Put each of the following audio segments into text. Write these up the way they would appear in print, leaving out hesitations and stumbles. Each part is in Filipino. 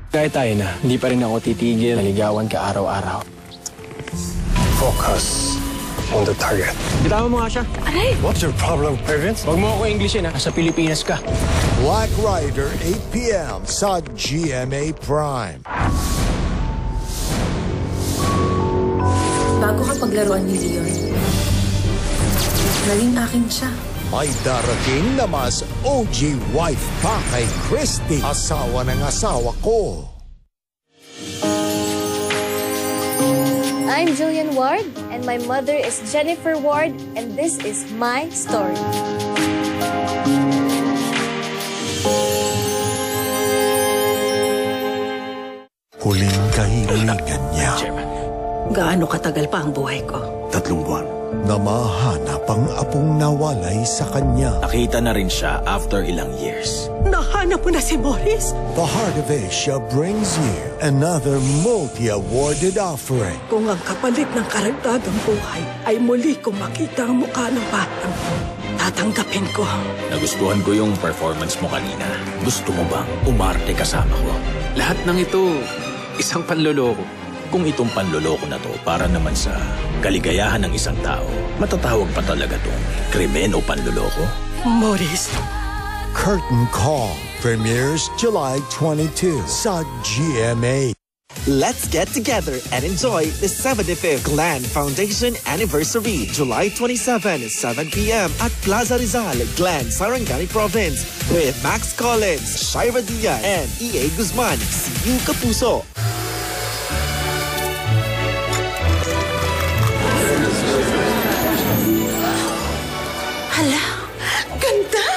Kahit tayo na, hindi pa rin ako titigil. Naligawan ka araw-araw. Focus on the target. Bitawan mo nga siya. Aray! What's your problem, parents? Huwag mo ako Englishin, ha? Nasa Pilipinas ka. Black Rider, 8 p.m. sa GMA Prime. Bago ka paglaruan ni Leon, naging akin siya. May darating na mas OG wife pa kay Christy. Asawa ng asawa ko. I'm Jillian Ward, and my mother is Jennifer Ward, and this is my story. Huling kahilingan niya. Gaano katagal pa ang buhay ko? 3 buwan. Namahanap ang apong nawalay sa kanya. Nakita na rin siya after ilang years. Nahanap mo na si Morris? The Heart of Asia brings you another multi-awarded offering. Kung ang kapalit ng karagdagang buhay ay muli kong makita ang mukha ng batang, tatanggapin ko. Nagustuhan ko yung performance mo kanina. Gusto mo bang umarte kasama ko? Lahat ng ito, isang panloloko. Kung itong panloloko na to para naman sa kaligayahan ng isang tao, matatawag pa talaga tong krimen o panloloko? Morris. Curtain Call premieres July 22 sa GMA. Let's get together and enjoy the 75th Gland Foundation Anniversary, July 27, 7 p.m. at Plaza Rizal, Gland, Sarangani Province, with Max Collins, Shaira Diaz, and E.A. Guzman. See you, Kapuso! Hala, ganda!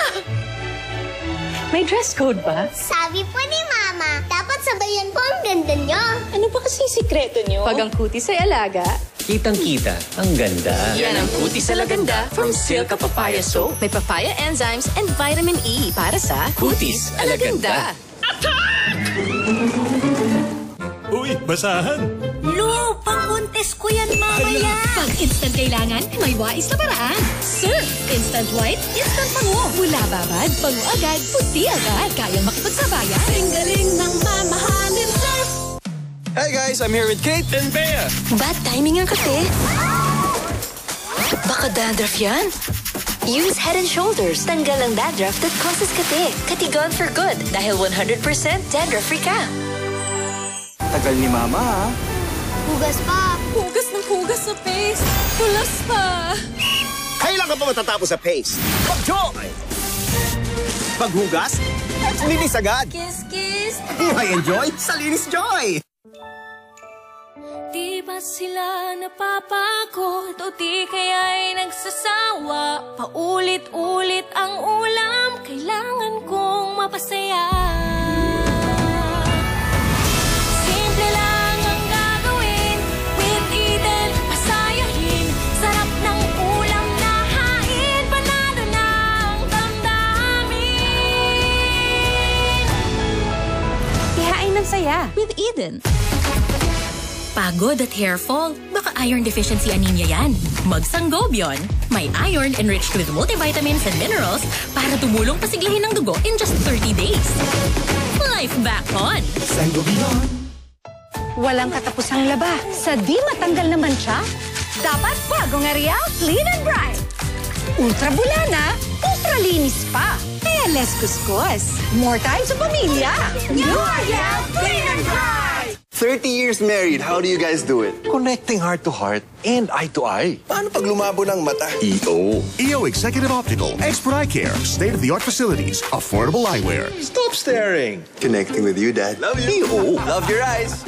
May dress code ba? Sabi po ni Mama, dapat sabayan ko ang ganda niyo. Ano ba kasing sikreto niyo? Pag ang kutis ay alaga, kitang-kita ang ganda. Yan ang Kutis Alaganda from Silka Papaya Soap. May papaya enzymes and vitamin E para sa Kutis Alaganda. Uy, basahan! Lu, pang-contest ko yan mamaya. Pag instant kailangan, may wais na paraan. Surf! Instant white, instant pango. Mula babad, pango agad, puti agad. Kayang makipagsabayan. Galing ng mamahalin surf! Hey guys, I'm here with Kate and Bea. Bad timing ang kape. Baka dandruff yan. Use Head & Shoulders. Tanggal ang dandruff that causes kate. Katigon for good dahil 100% dandruff-free ka. Tagal ni Mama, ha? Hugas pa. Hugas ng hugas sa face. Tulas pa. Kailan ka pa matatapos sa paste? Pag-joy! Paghugas? Linis agad! Kiss, kiss. May enjoy sa Linis Joy! Di ba sila napapagod o di kaya'y nagsasawa? Paulit-ulit ang ulam, kailangan kong mapasaya. Simple lang ang gagawin, with Eden masayahin. Sarap ng ulam na hain, panalo ng damdamin. Ihain ng saya with Eden. Pagod at hair fall? Baka iron deficiency anemia yan. Mag-Sangobion. May iron enriched with multivitamins and minerals para tumulong pasiglahin ng dugo in just 30 days. Life back on! Sangobion! Walang katapusang laba. Sa di matanggal naman siya, dapat bagong Ariel Clean and Bright. Ultra bulana, ultra linis pa. Kaya less kuskus. More time sa pamilya. New Ariel Clean and Bright! 30 years married, how do you guys do it? Connecting heart to heart and eye to eye. Paano pag lumabo ng mata? EO Executive Optical, expert eye care, state-of-the-art facilities, affordable eyewear. Stop staring. Connecting with you, Dad. Love you. Love your eyes!